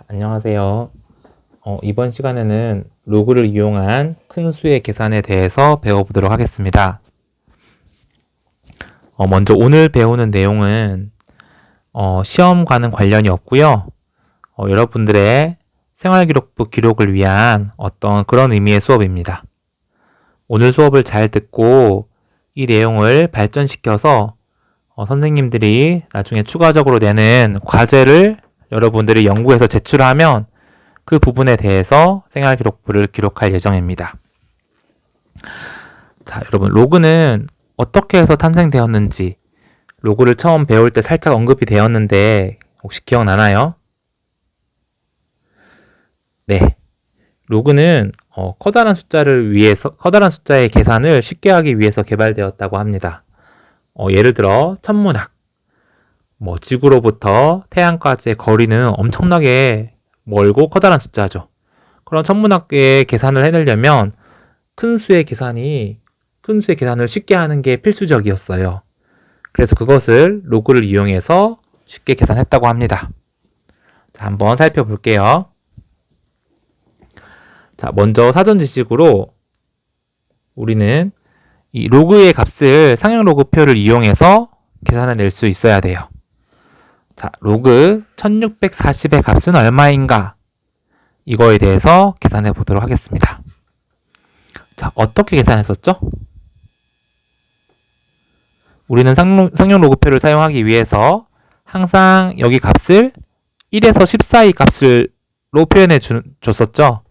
안녕하세요. 이번 시간에는 로그를 이용한 큰 수의 계산에 대해서 배워보도록 하겠습니다. 먼저 오늘 배우는 내용은 시험과는 관련이 없고요. 여러분들의 생활기록부 기록을 위한 어떤 그런 의미의 수업입니다. 오늘 수업을 잘 듣고 이 내용을 발전시켜서 선생님들이 나중에 추가적으로 내는 과제를 여러분들이 연구해서 제출하면 그 부분에 대해서 생활기록부를 기록할 예정입니다. 자, 여러분, 로그는 어떻게 해서 탄생되었는지 로그를 처음 배울 때 살짝 언급이 되었는데 혹시 기억나나요? 네. 로그는 커다란 숫자의 계산을 쉽게 하기 위해서 개발되었다고 합니다. 예를 들어 천문학, 지구로부터 태양까지의 거리는 엄청나게 멀고 커다란 숫자죠. 그런 천문학의 계산을 해내려면 큰 수의 계산을 쉽게 하는 게 필수적이었어요. 그래서 그것을 로그를 이용해서 쉽게 계산했다고 합니다. 자, 한번 살펴볼게요. 자, 먼저 사전 지식으로 우리는 이 로그의 값을 상형 로그표를 이용해서 계산을 낼 수 있어야 돼요. 자, 로그 1640의 값은 얼마인가? 이거에 대해서 계산해 보도록 하겠습니다. 자, 어떻게 계산했었죠? 우리는 상용 로그표를 사용하기 위해서 항상 여기 값을 1에서 10 사이 값으로 표현해 줬었죠.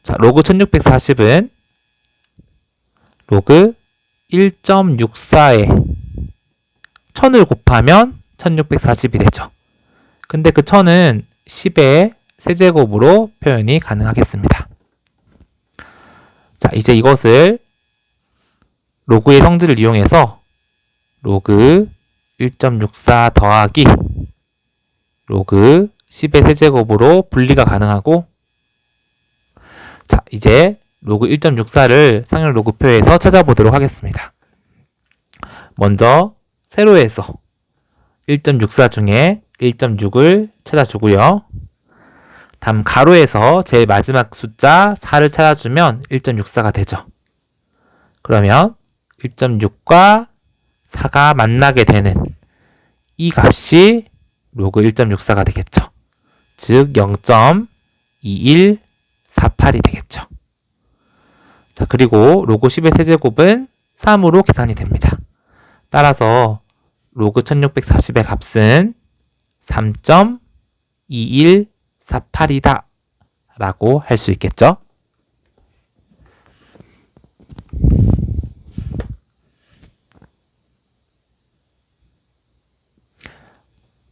자, 로그 1640은 로그 1.64에 1000을 곱하면 1640이 되죠. 근데 그 1000은 10의 세제곱으로 표현이 가능하겠습니다. 자, 이제 이것을 로그의 성질을 이용해서 로그 1.64 더하기 로그 10의 세제곱으로 분리가 가능하고, 자, 이제 로그 1.64를 상형 로그표에서 찾아보도록 하겠습니다. 먼저 세로에서 1.64 중에 1.6을 찾아주고요. 다음 가로에서 제일 마지막 숫자 4를 찾아주면 1.64가 되죠. 그러면 1.6과 4가 만나게 되는 이 값이 로그 1.64가 되겠죠. 즉 0.2148이 되겠죠. 자, 그리고 로그 10의 세제곱은 3으로 계산이 됩니다. 따라서 로그 1640의 값은 3.2148이다 라고 할 수 있겠죠.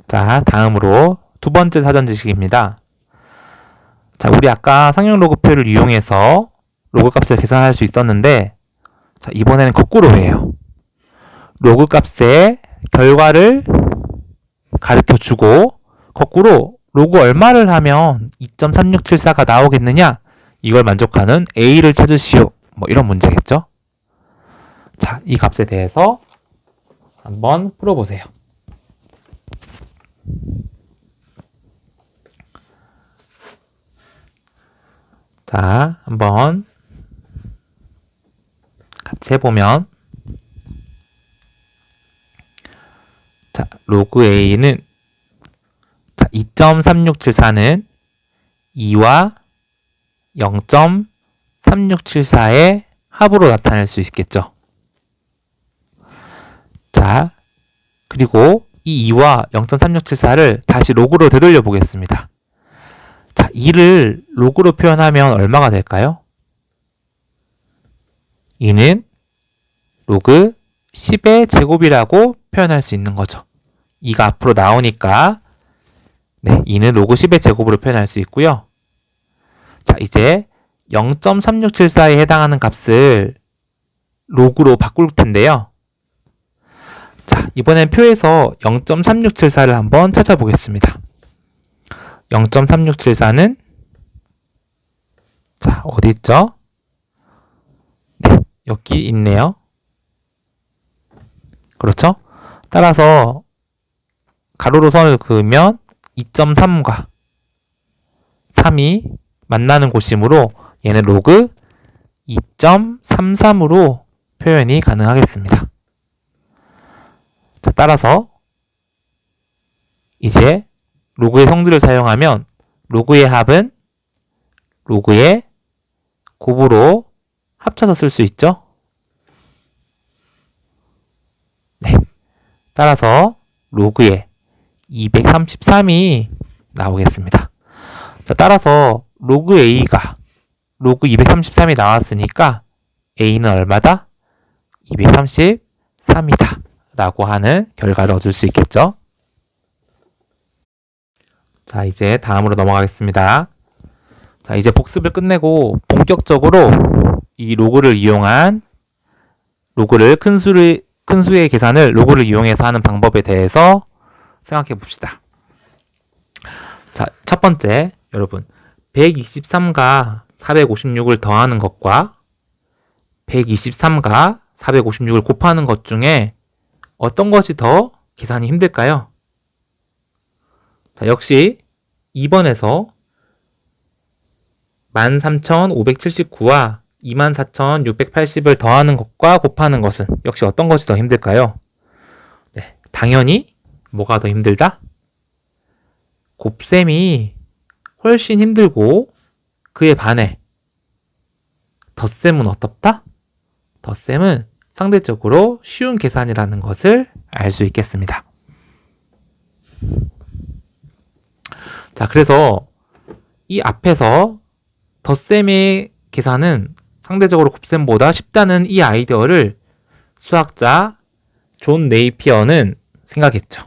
자, 다음으로 두 번째 사전 지식입니다. 자, 우리 아까 상형 로그표를 이용해서 로그 값을 계산할 수 있었는데, 자, 이번에는 거꾸로 해요. 로그 값의 결과를 가르쳐 주고 거꾸로 로그 얼마를 하면 2.3674가 나오겠느냐, 이걸 만족하는 A를 찾으시오, 이런 문제겠죠. 자, 이 값에 대해서 한번 풀어보세요. 자, 한번 같이 해보면, 자, 로그 A는 2.3674는 2와 0.3674의 합으로 나타낼 수 있겠죠. 자, 그리고 이 2와 0.3674를 다시 로그로 되돌려 보겠습니다. 자, 2를 로그로 표현하면 얼마가 될까요? 2는 로그 10의 제곱이라고 표현할 수 있는 거죠. 2가 앞으로 나오니까 2는 로그 10의 제곱으로 표현할 수 있고요. 자, 이제 0.3674에 해당하는 값을 로그로 바꿀 텐데요. 자, 이번엔 표에서 0.3674를 한번 찾아보겠습니다. 0.3674는 자, 어디 있죠? 네, 여기 있네요. 그렇죠? 따라서 가로로 선을 그으면 2.3과 223이 만나는 곳이므로 얘는 로그 2.33으로 표현이 가능하겠습니다. 자, 따라서 이제 로그의 성질을 사용하면 로그의 합은 로그의 곱으로 합쳐서 쓸 수 있죠. 네. 따라서 로그의 233이 나오겠습니다. 자, 따라서 로그 A가 로그 233이 나왔으니까 A는 얼마다? 233이다 라고 하는 결과를 얻을 수 있겠죠. 자, 이제 다음으로 넘어가겠습니다. 자, 이제 복습을 끝내고 본격적으로 이 로그를 이용한 로그를 큰 수의 계산을 로그를 이용해서 하는 방법에 대해서 생각해 봅시다. 자, 첫 번째, 여러분 123과 456을 더하는 것과 123과 456을 곱하는 것 중에 어떤 것이 더 계산이 힘들까요? 자, 역시 2번에서 13,579와 24,680을 더하는 것과 곱하는 것은 역시 어떤 것이 더 힘들까요? 네, 당연히 뭐가 더 힘들다? 곱셈이 훨씬 힘들고 그에 반해 덧셈은 어떻다? 덧셈은 상대적으로 쉬운 계산이라는 것을 알 수 있겠습니다. 자, 그래서 이 앞에서 덧셈의 계산은 상대적으로 곱셈보다 쉽다는 이 아이디어를 수학자 존 네이피어는 생각했죠.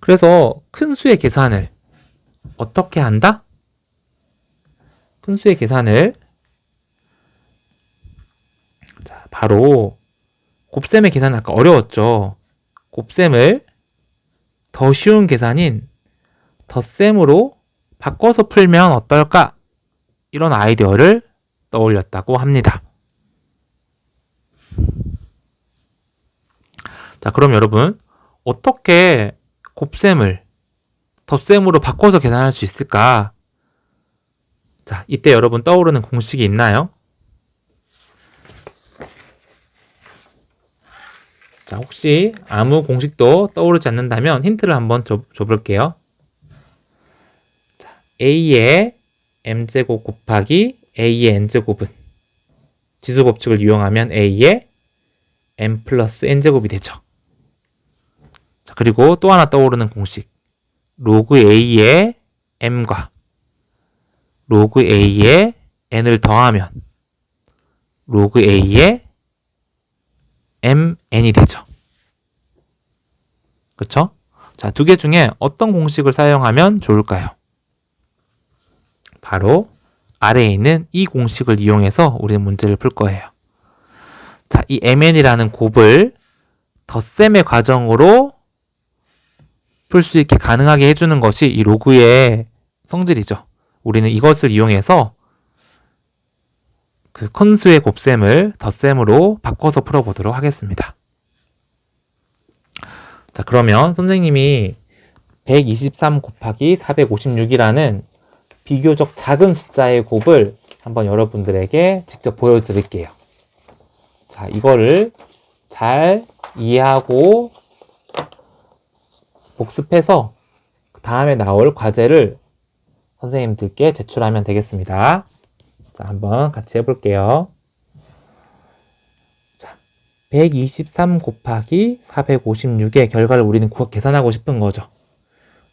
그래서 큰 수의 계산을 어떻게 한다? 큰 수의 계산을 자, 바로 곱셈의 계산은 아까 어려웠죠. 곱셈을 더 쉬운 계산인 덧셈으로 바꿔서 풀면 어떨까? 이런 아이디어를 떠올렸다고 합니다. 자, 그럼 여러분 어떻게 곱셈을 덧셈으로 바꿔서 계산할 수 있을까? 자, 이때 여러분 떠오르는 공식이 있나요? 자, 혹시 아무 공식도 떠오르지 않는다면 힌트를 한번 줘볼게요. 자, A의 m제곱 곱하기 A의 n제곱은 지수법칙을 이용하면 A의 m 플러스 n제곱이 되죠. 자, 그리고 또 하나 떠오르는 공식. 로그 A의 m과 로그 A의 n을 더하면 로그 A의 mn이 되죠. 그렇죠? 자, 두 개 중에 어떤 공식을 사용하면 좋을까요? 바로 아래에 있는 이 공식을 이용해서 우리는 문제를 풀 거예요. 자, 이 mn이라는 곱을 덧셈의 과정으로 풀 수 있게 가능하게 해주는 것이 이 로그의 성질이죠. 우리는 이것을 이용해서 그 큰 수의 곱셈을 덧셈으로 바꿔서 풀어보도록 하겠습니다. 자, 그러면 선생님이 123 곱하기 456이라는 비교적 작은 숫자의 곱을 한번 여러분들에게 직접 보여드릴게요. 자, 이거를 잘 이해하고 복습해서 그 다음에 나올 과제를 선생님들께 제출하면 되겠습니다. 자, 한번 같이 해볼게요. 자, 123 곱하기 456의 결과를 우리는 계산하고 싶은 거죠.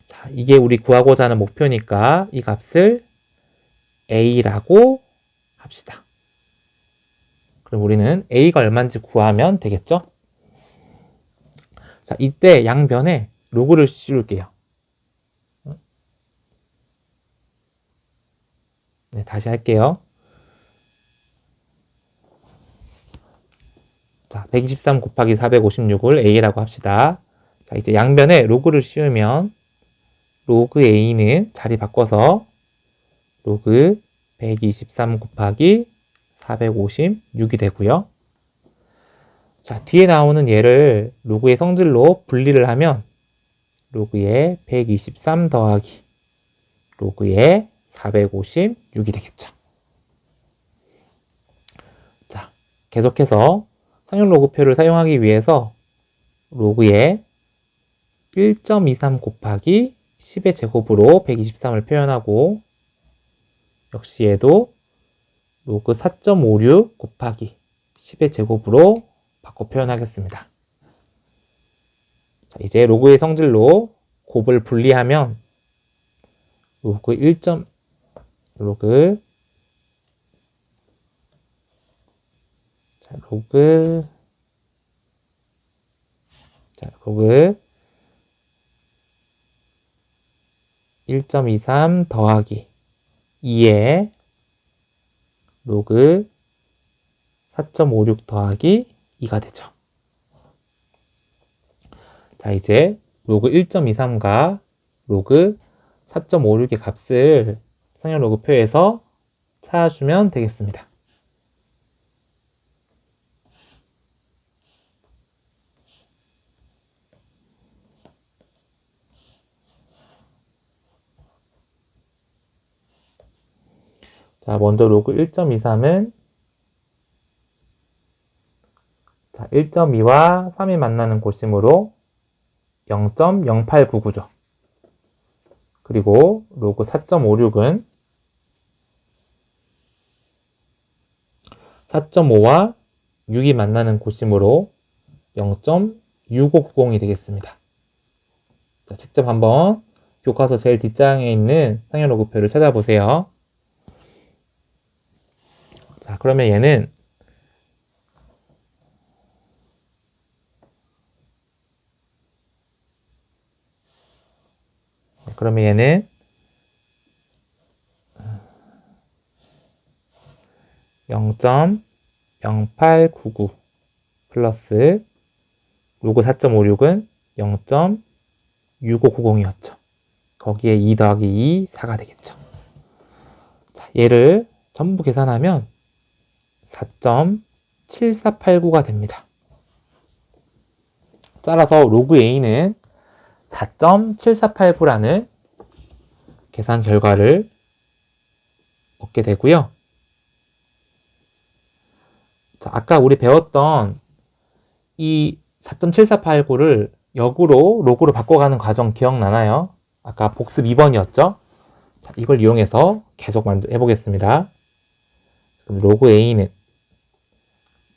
자, 이게 우리 구하고자 하는 목표니까 이 값을 A라고 합시다. 그럼 우리는 A가 얼마인지 구하면 되겠죠? 자, 이때 양변에 로그를 씌울게요. 네, 다시 할게요. 자, 123 곱하기 456을 A라고 합시다. 자, 이제 양변에 로그를 씌우면 로그 A는 자리 바꿔서 로그 123 곱하기 456이 되고요. 자, 뒤에 나오는 얘를 로그의 성질로 분리를 하면 로그의 123 더하기 로그의 456이 되겠죠. 자, 계속해서 상용 로그표를 사용하기 위해서 로그에 1.23 곱하기 10의 제곱으로 123을 표현하고, 역시 얘도 로그 4.56 곱하기 10의 제곱으로 바꿔 표현하겠습니다. 자, 이제 로그의 성질로 곱을 분리하면 로그 1. 로그 자, 로그 1.23 더하기 2에 로그 4.56 더하기 2가 되죠. 자, 이제 로그 1.23과 로그 4.56의 값을 상용 로그표에서 찾아주면 되겠습니다. 자, 먼저 로그 1.23은 1.2와 3이 만나는 곳이므로 0.0899죠. 그리고 로그 4.56은 4.5와 6이 만나는 곳이므로 0.6590이 되겠습니다. 자, 직접 한번 교과서 제일 뒷장에 있는 상용 로그표를 찾아보세요. 자, 그러면 얘는 그러면 얘는 0.0899 플러스 로그 4.56은 0.6590이었죠. 거기에 2 더하기 2, 4가 되겠죠. 자, 얘를 전부 계산하면 4.7489가 됩니다. 따라서 로그 A는 4.7489라는 계산 결과를 얻게 되고요. 자, 아까 우리 배웠던 이 4.7489를 역으로 로그로 바꿔가는 과정 기억나나요? 아까 복습 2번이었죠? 자, 이걸 이용해서 계속 해보겠습니다. 그럼 로그 A는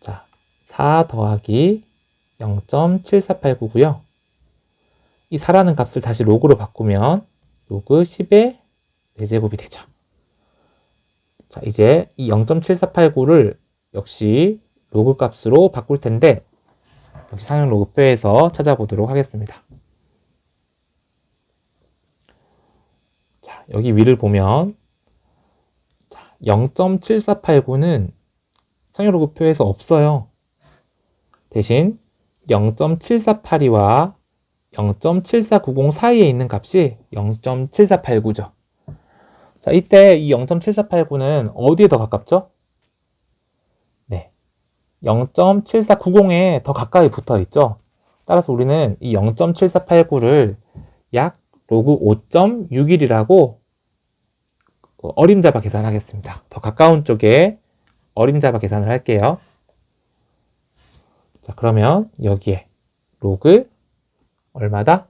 자, 4 더하기 0.7489고요. 이 4라는 값을 다시 로그로 바꾸면 로그 10의 4제곱이 되죠. 자, 이제 이 0.7489를 역시 로그 값으로 바꿀 텐데 역시 상용 로그표에서 찾아보도록 하겠습니다. 자, 여기 위를 보면 0.7489는 상용 로그표에서 없어요. 대신 0.7482와 0.7490 사이에 있는 값이 0.7489죠. 자, 이때 이 0.7489는 어디에 더 가깝죠? 네, 0.7490에 더 가까이 붙어 있죠. 따라서 우리는 이 0.7489를 약 로그 5.61이라고 어림잡아 계산하겠습니다. 더 가까운 쪽에 어림잡아 계산을 할게요. 자, 그러면 여기에 로그 얼마다?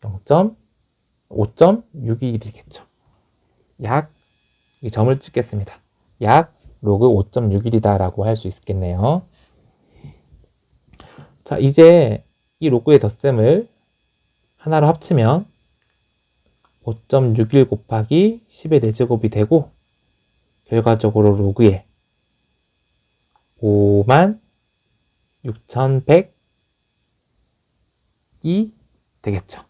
0.5.61이겠죠. 약, 이 점을 찍겠습니다. 약 로그 5.61이다 라고 할 수 있겠네요. 자, 이제 이 로그의 덧셈을 하나로 합치면 5.61 곱하기 10의 4제곱이 되고 결과적으로 로그에 56,100이 되겠죠.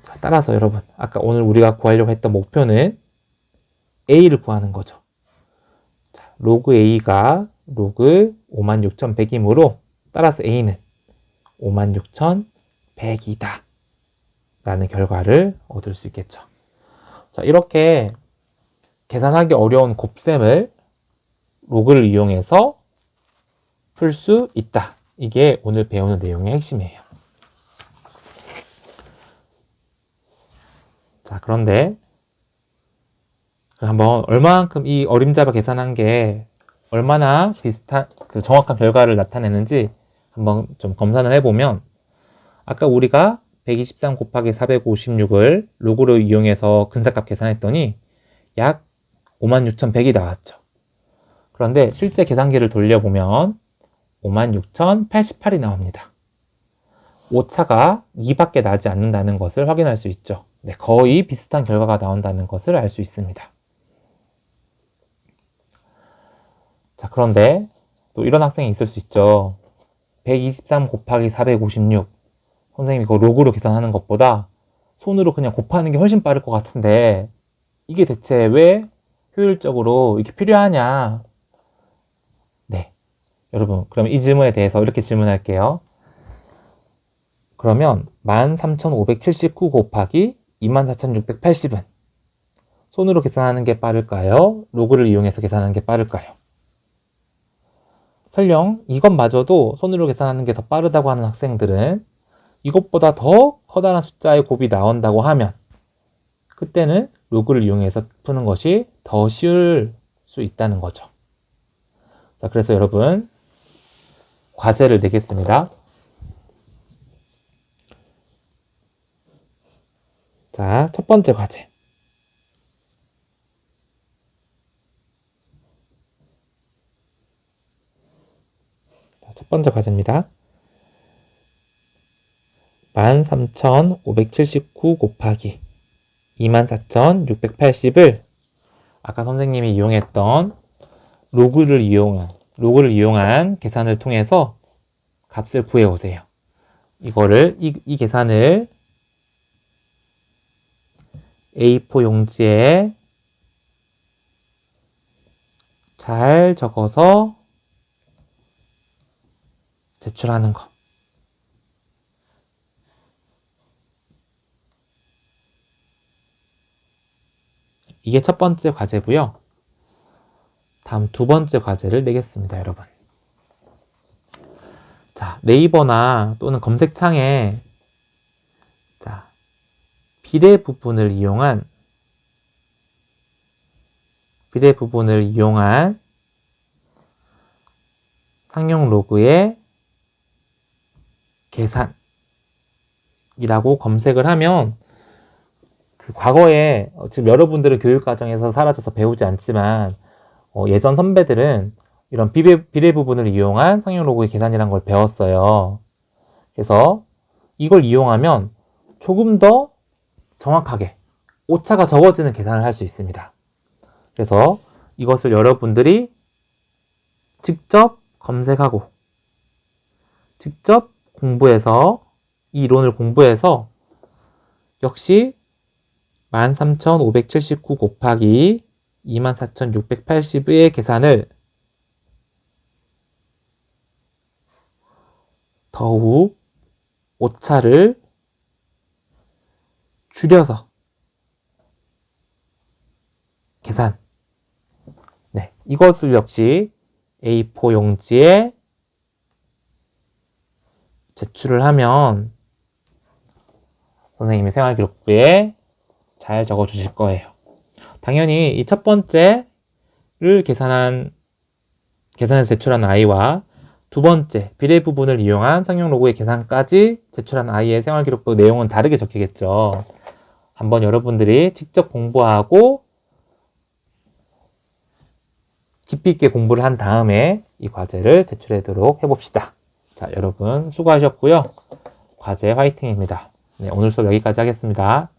자, 따라서 여러분, 아까 오늘 우리가 구하려고 했던 목표는 A를 구하는 거죠. 자, 로그 A가 로그 56,100이므로 따라서 A는 56,100이다 라는 결과를 얻을 수 있겠죠. 자, 이렇게 계산하기 어려운 곱셈을 로그를 이용해서 풀 수 있다. 이게 오늘 배우는 내용의 핵심이에요. 자, 그런데 그럼 한번 얼마만큼 이 어림잡아 계산한 게 얼마나 비슷한 그 정확한 결과를 나타내는지 한번 좀 검사를 해보면, 아까 우리가 123 곱하기 456을 로그로 이용해서 근사값 계산했더니 약 56,100이 나왔죠. 그런데 실제 계산기를 돌려보면 56,088이 나옵니다. 오차가 2밖에 나지 않는다는 것을 확인할 수 있죠. 네, 거의 비슷한 결과가 나온다는 것을 알 수 있습니다. 자, 그런데 또 이런 학생이 있을 수 있죠. 123 곱하기 456. 선생님이 그거 로그로 계산하는 것보다 손으로 그냥 곱하는 게 훨씬 빠를 것 같은데 이게 대체 왜 효율적으로 이렇게 필요하냐? 네, 여러분, 그럼 이 질문에 대해서 이렇게 질문할게요. 그러면 13,579 곱하기 24,680은 손으로 계산하는 게 빠를까요? 로그를 이용해서 계산하는 게 빠를까요? 설령 이것마저도 손으로 계산하는 게 더 빠르다고 하는 학생들은 이것보다 더 커다란 숫자의 곱이 나온다고 하면 그때는 로그를 이용해서 푸는 것이 더 쉬울 수 있다는 거죠. 자, 그래서 여러분 과제를 내겠습니다. 자, 첫 번째 과제. 자, 첫 번째 과제입니다. 13,579 곱하기 24,680을 아까 선생님이 이용했던 로그를 이용한 계산을 통해서 값을 구해오세요. 이 계산을 A4 용지에 잘 적어서 제출하는 거. 이게 첫 번째 과제고요. 다음 두 번째 과제를 내겠습니다, 여러분. 자, 네이버나 또는 검색창에 자, 비례 부분을 이용한 상용 로그의 계산이라고 검색을 하면 그 과거에 지금 여러분들은 교육과정에서 사라져서 배우지 않지만 예전 선배들은 이런 비례 부분을 이용한 상용 로그의 계산이라는 걸 배웠어요. 그래서 이걸 이용하면 조금 더 정확하게 오차가 적어지는 계산을 할 수 있습니다. 그래서 이것을 여러분들이 직접 검색하고 직접 공부해서 이 이론을 공부해서 역시 13,579 곱하기 24,680의 계산을 더욱 오차를 줄여서 계산. 네, 이것을 역시 A4 용지에 제출을 하면 선생님이 생활기록부에 잘 적어 주실 거예요. 당연히 이 첫 번째를 계산해서 제출한 아이와 두 번째 비례 부분을 이용한 상용 로그의 계산까지 제출한 아이의 생활기록부 내용은 다르게 적히겠죠. 한번 여러분들이 직접 공부하고 깊이 있게 공부를 한 다음에 이 과제를 제출하도록 해봅시다. 자, 여러분 수고하셨고요. 과제 화이팅입니다. 네, 오늘 수업 여기까지 하겠습니다.